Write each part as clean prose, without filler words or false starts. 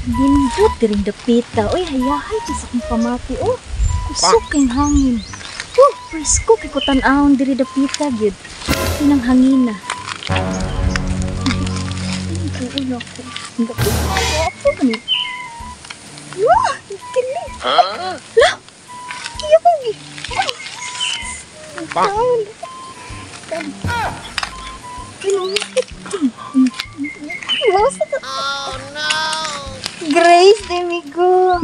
Lindot rin dapita. Uy, hayahay sa akong pamati. Oh, kusok kayong hangin. Oh, presko kay ko tan-ahon diri dapita gyud. Inang hangina. Ulo ko. Ako kani. Wah, kini. Lah. Iya ko gi. Pang. Oh no. Grace Demigo.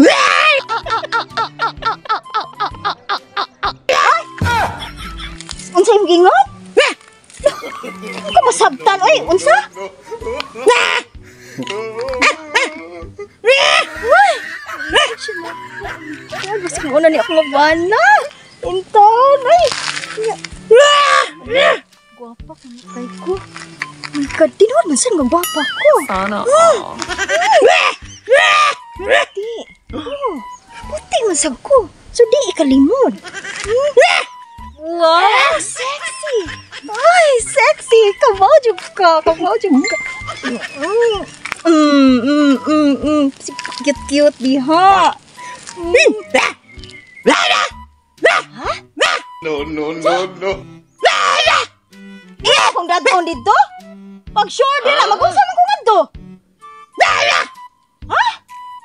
Unsa imong gingon? Ka masabtan oy, unsa? Gusto mo na ni ako mabana. Inton, ay. Guwapa ka na kay ko. My God, tinuod man saan magwapa ko. Sana. Puti. Oh, puti man saan ko. So di ikalimod. Wow, sexy. Ay, sexy. Kabawjog ka. Cute-cute diha. No. Kung dadon dito? Pag sure din na, mag-unsa man ko ngadto? Ha?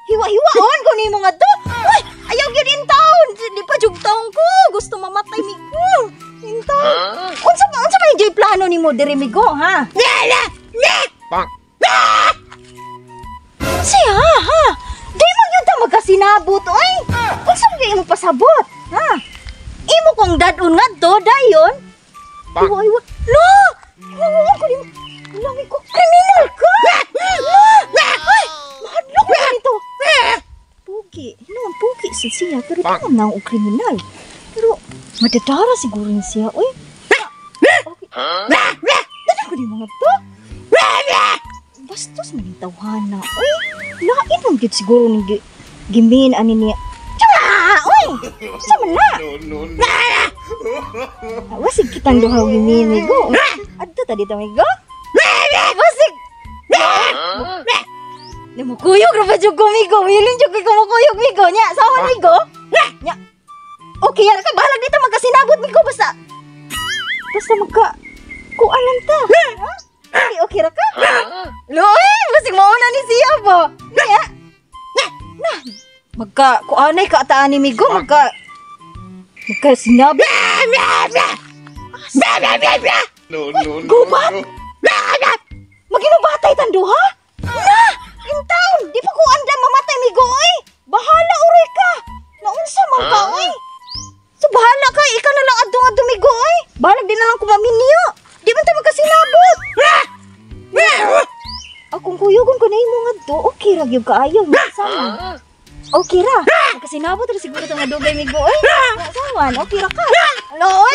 Hiwa-hiwaon ko nimo ngadto? Uy, ayaw gyud in town. Di pa jug taon ko. Gusto mamatay mi ko. In town. Unsa man yung plano nimo diri migo, ha? Siya, ha? Di mo gyud ta magkasinabot, oy. Unsa man gyud imong pasabot, ha? Imo kong dadon ngadto dayon. Hiwa-hiwa. No! Hiwa-hiwa ko nimo. Lami ko, kriminal ka! Ay! Mahadlok ko nito! Pugi. Noon, pugi siya. Pero di naman na ako kriminal. Pero, madadara siguro niya siya. Uy! Okay. Dada ko di mga to? Bastos man yung tawhana. Uy! Lain mong gid siguro ni Gimin, ani niya. Uy! Sama na! Wasig kitang duhaw Gimin, migo. Adto ta dito, migo? Wasig! Lumukuyog na ba dyan ko, migo? Willing dyan ko kumukuyog, migo. Nya, sawan, migo? Nya. Okay, yan ka. Bahalag dito magkasinabot, migo. Basta magka... Kualan ta. Okay ra ka? Loy! Wasig mauna ni siya ba? Nya. Kuanay ka ataan ni migo. Magkasinabi. No. Gubat! Maginubatay tanduha? Na! In town! Di pa ko anda mamatay migo, oy! Bahala, uray ka! Naunsa man ka, oy! So, bahala ka! Ikaw na lang adong migo, oy! Bahalag din na lang kumaminyo! Di man tayo magkasinabot! Akong kuyugon ko na yung mga do, okay ra yung kaayaw, sama. Okay ra! Magkasinabot rin siguro itong adugay migo, oy! Sawan, okay ra ka! Alo, oy!